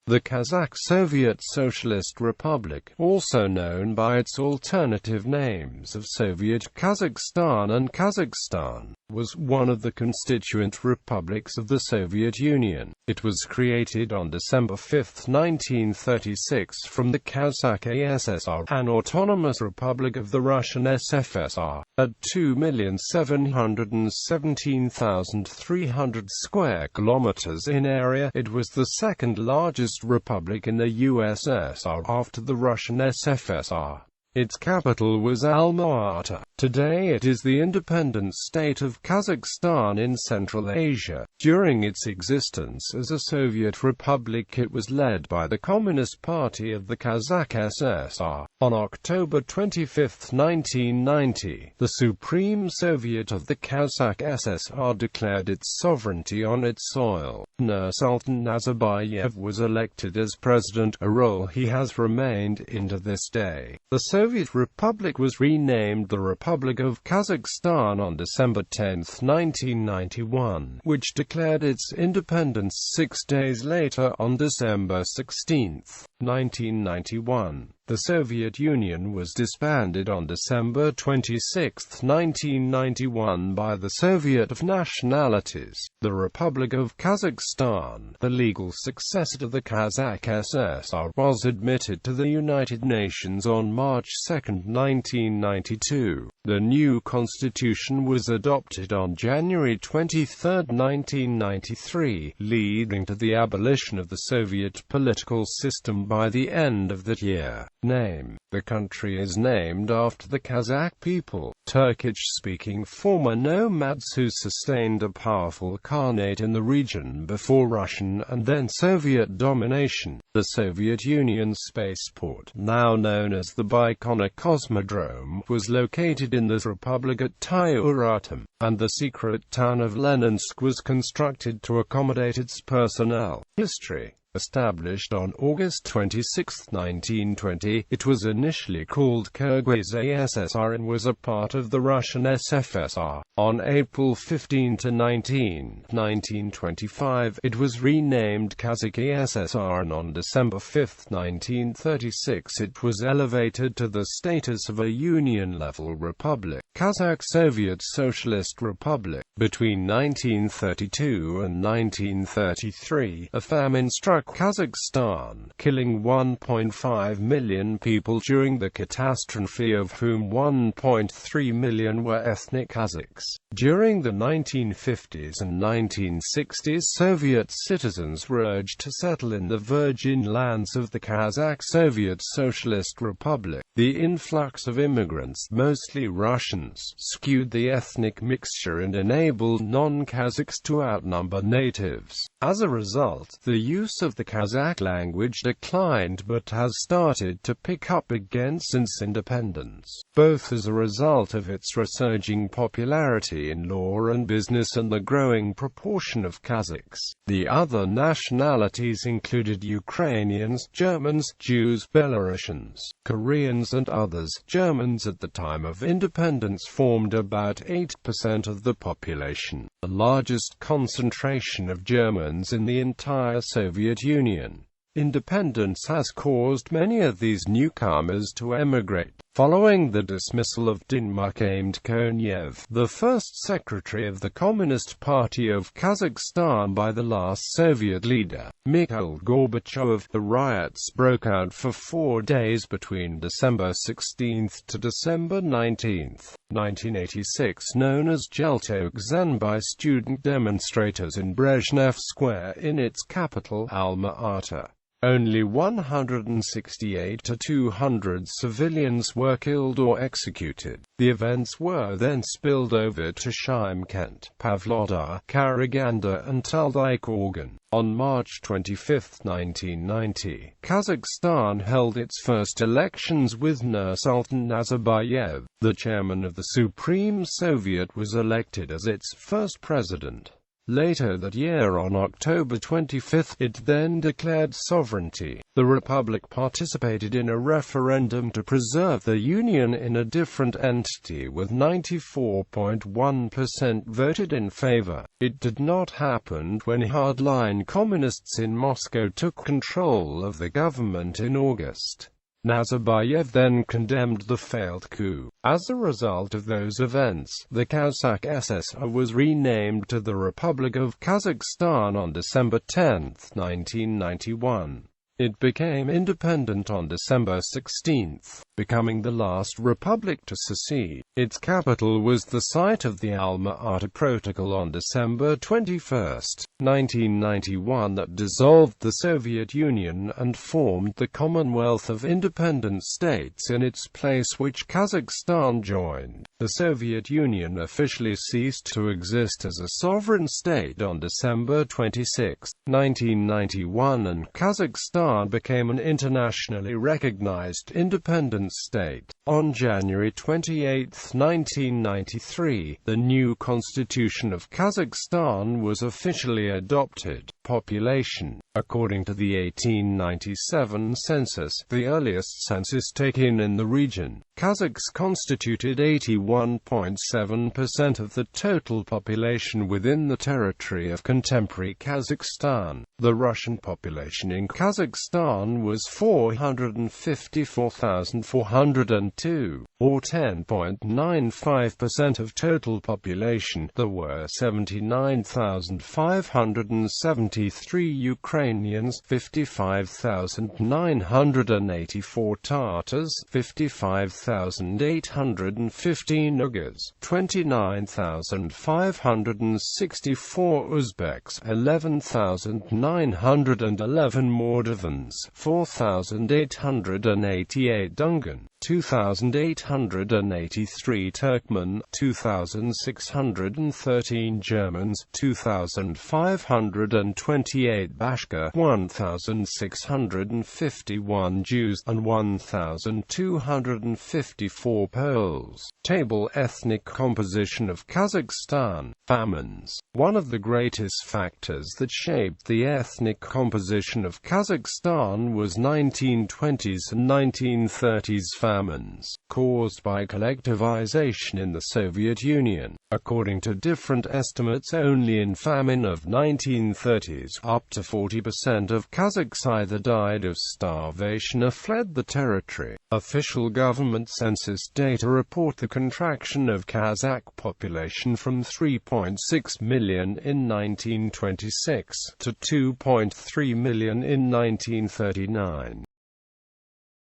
The Kazakh Soviet Socialist Republic, also known by its alternative names of Soviet Kazakhstan and Kazakhstan, was one of the constituent republics of the Soviet Union. It was created on December 5, 1936 from the Kazakh ASSR, an autonomous republic of the Russian SFSR, at 2,717,300 square kilometers in area. It was the second largest republic in the USSR after the Russian SFSR. Its capital was Alma-Ata. Today it is the independent state of Kazakhstan in Central Asia. During its existence as a Soviet republic, it was led by the Communist Party of the Kazakh ASSR. On October 25, 1990, the Supreme Soviet of the Kazakh ASSR declared its sovereignty on its soil. Nursultan Nazarbayev was elected as president, a role he has remained in to this day. The Soviet Republic was renamed the Republic of Kazakhstan on December 10, 1991, which declared its independence 6 days later on December 16, 1991. The Soviet Union was disbanded on December 26, 1991 by the Soviet of Nationalities. The Republic of Kazakhstan, the legal successor to the Kazakh ASSR, was admitted to the United Nations on March 2, 1992. The new constitution was adopted on January 23, 1993, leading to the abolition of the Soviet political system by the end of that year. Name: the country is named after the Kazakh people, Turkish-speaking former nomads who sustained a powerful Khanate in the region before Russian and then Soviet domination. The Soviet Union spaceport, now known as the Baikonur Cosmodrome, was located in the Republic at Tyuratam, and the secret town of Leninsk was constructed to accommodate its personnel. History: established on August 26, 1920, it was initially called Kyrgyz ASSR and was a part of the Russian SFSR. On April 15 to 19, 1925, it was renamed Kazakh ASSR, and on December 5, 1936, it was elevated to the status of a Union-level republic. Kazakh Soviet Socialist Republic. Between 1932 and 1933, a famine struck Kazakhstan, killing 1.5 million people during the catastrophe, of whom 1.3 million were ethnic Kazakhs. During the 1950s and 1960s, Soviet citizens were urged to settle in the virgin lands of the Kazakh Soviet Socialist Republic. The influx of immigrants, mostly Russians, skewed the ethnic mixture and enabled non-Kazakhs to outnumber natives. As a result, the use of the Kazakh language declined but has started to pick up again since independence, both as a result of its resurging popularity in law and business and the growing proportion of Kazakhs. The other nationalities included Ukrainians, Germans, Jews, Belarusians, Koreans and others. Germans at the time of independence formed about 8% of the population, the largest concentration of Germans in the entire Soviet Union. Independence has caused many of these newcomers to emigrate. Following the dismissal of Dinmukhamedov Konyev, the first secretary of the Communist Party of Kazakhstan, by the last Soviet leader, Mikhail Gorbachev, the riots broke out for 4 days between December 16 to December 19, 1986, known as Jeltokzan, by student demonstrators in Brezhnev Square in its capital, Alma-Ata. Only 168 to 200 civilians were killed or executed. The events were then spilled over to Shymkent, Pavlodar, Karaganda and Taldykorgan. On March 25, 1990, Kazakhstan held its first elections with Nursultan Nazarbayev. The chairman of the Supreme Soviet was elected as its first president. Later that year, on October 25, it then declared sovereignty. The republic participated in a referendum to preserve the Union in a different entity, with 94.1% voted in favor. It did not happen when hardline communists in Moscow took control of the government in August. Nazarbayev then condemned the failed coup. As a result of those events, the Kazakh SSR was renamed to the Republic of Kazakhstan on December 10, 1991. It became independent on December 16, becoming the last republic to secede. Its capital was the site of the Alma-Ata Protocol on December 21, 1991, that dissolved the Soviet Union and formed the Commonwealth of Independent States in its place, which Kazakhstan joined. The Soviet Union officially ceased to exist as a sovereign state on December 26, 1991, and Kazakhstan became an internationally recognized independent state. On January 28, 1993, the new constitution of Kazakhstan was officially adopted. Population. According to the 1897 census, the earliest census taken in the region, Kazakhs constituted 81.7% of the total population within the territory of contemporary Kazakhstan. The Russian population in Kazakhstan was 454,402, or 10.95% of total population. There were 79,573 Ukrainians, 55,984 Tatars, 55,815 Uyghurs, 29,564 Uzbeks, 11,911 Moldovans, 4,888 Dungan, 2,883 Turkmen, 2,613 Germans, 2,528 Bashkir, 1,651 Jews, and 1,254 Poles. Table: Ethnic composition of Kazakhstan. Famines. One of the greatest factors that shaped the ethnic composition of Kazakhstan was 1920s and 1930s famines, caused by collectivization in the Soviet Union. According to different estimates, only in famine of 1930s, up to 40% of Kazakhs either died of starvation or fled the territory. Official government census data report the contraction of Kazakh population from 3.6 million in 1926 to 2.3 million in 1939.